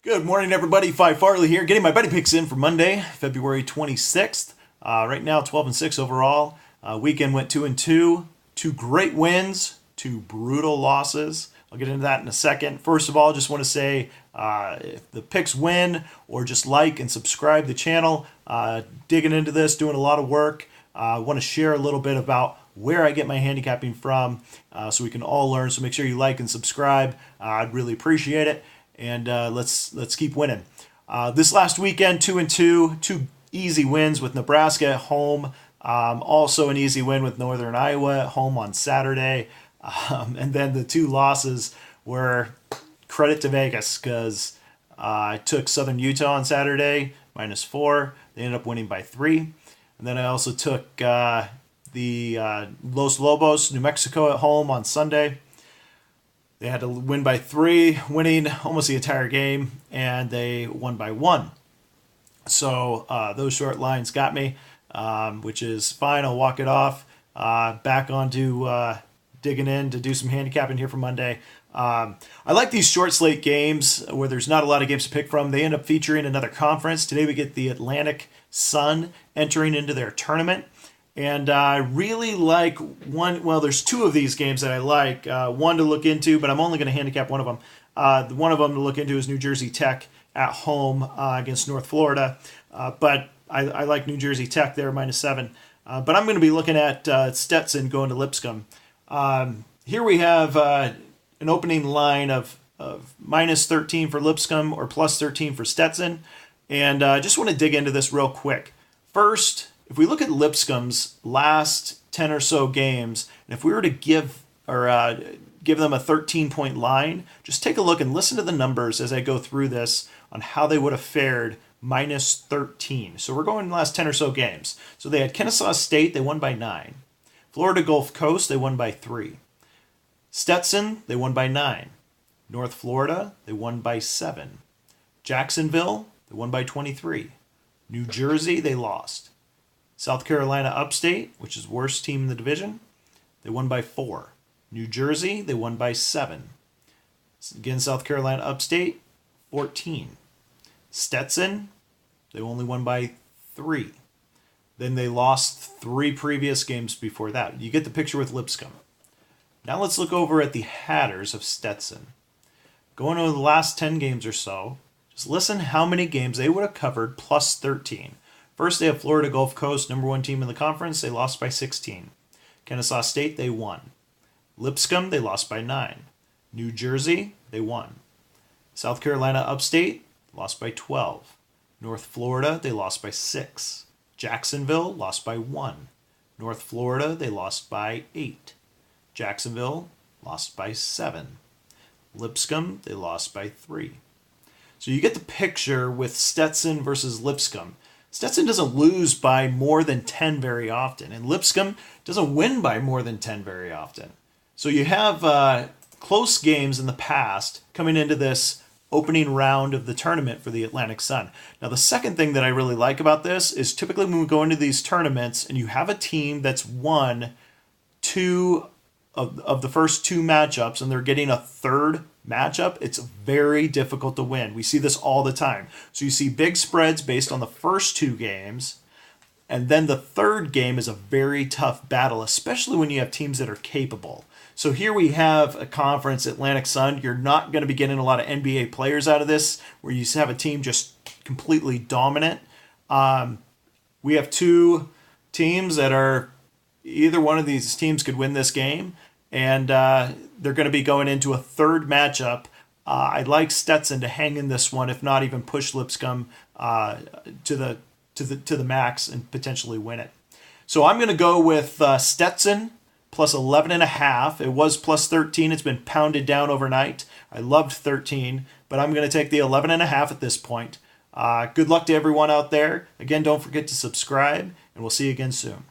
Good morning, everybody. Phi Farley here, getting my betting picks in for Monday, February 26th. Right now, 12-6 overall. Weekend went 2-2. Two great wins, two brutal losses. I'll get into that in a second. First of all, just want to say if the picks win, or just like and subscribe to the channel. Digging into this, doing a lot of work. I want to share a little bit about where I get my handicapping from, so we can all learn. So make sure you like and subscribe. I'd really appreciate it. And let's keep winning. This last weekend, 2-2, two easy wins with Nebraska at home. Also an easy win with Northern Iowa at home on Saturday. And then the two losses were credit to Vegas, because I took Southern Utah on Saturday, -4. They ended up winning by 3. And then I also took the Los Lobos, New Mexico at home on Sunday. They had to win by 3, winning almost the entire game, and they won by 1. So those short lines got me, which is fine. I'll walk it off. Back onto digging in to do some handicapping here for Monday. I like these short slate games where there's not a lot of games to pick from. They end up featuring another conference. Today we get the Atlantic Sun entering into their tournament. And I really like one. Well, there's two of these games that I like. One to look into, but I'm only going to handicap one of them. One of them to look into is New Jersey Tech at home against North Florida. But I like New Jersey Tech there, -7. But I'm going to be looking at Stetson going to Lipscomb. Here we have an opening line of -13 for Lipscomb or +13 for Stetson. And I just want to dig into this real quick. First, if we look at Lipscomb's last 10 or so games, and if we were to give them a 13-point line, just take a look and listen to the numbers as I go through this on how they would have fared -13. So we're going the last 10 or so games. So they had Kennesaw State, they won by 9. Florida Gulf Coast, they won by 3. Stetson, they won by 9. North Florida, they won by 7. Jacksonville, they won by 23. New Jersey, they lost. South Carolina Upstate, which is worst team in the division, they won by 4. New Jersey, they won by 7. Again, South Carolina Upstate, 14. Stetson, they only won by 3. Then they lost 3 previous games before that. You get the picture with Lipscomb. Now let's look over at the Hatters of Stetson. Going over the last 10 games or so, just listen how many games they would have covered +13. First, they have Florida Gulf Coast, number 1 team in the conference. They lost by 16. Kennesaw State, they won. Lipscomb, they lost by 9. New Jersey, they won. South Carolina Upstate, lost by 12. North Florida, they lost by 6. Jacksonville, lost by 1. North Florida, they lost by 8. Jacksonville, lost by 7. Lipscomb, they lost by 3. So you get the picture with Stetson versus Lipscomb. Stetson doesn't lose by more than 10 very often, and Lipscomb doesn't win by more than 10 very often. So you have close games in the past coming into this opening round of the tournament for the Atlantic Sun. Now, the second thing that I really like about this is typically when we go into these tournaments and you have a team that's won 2 of the first 2 matchups and they're getting a third matchup, it's very difficult to win. We see this all the time. So you see big spreads based on the first 2 games, and then the third game is a very tough battle, especially when you have teams that are capable. So here we have a conference, Atlantic Sun. You're not going to be getting a lot of NBA players out of this, where you have a team just completely dominant. We have 2 teams that are, either one of these teams could win this game, and they're going to be going into a third matchup. I'd like Stetson to hang in this one, if not even push Lipscomb to the max and potentially win it. So I'm going to go with Stetson plus 11.5. It was +13. It's been pounded down overnight. I loved 13, but I'm going to take the 11.5 at this point. Good luck to everyone out there. Again, don't forget to subscribe, and we'll see you again soon.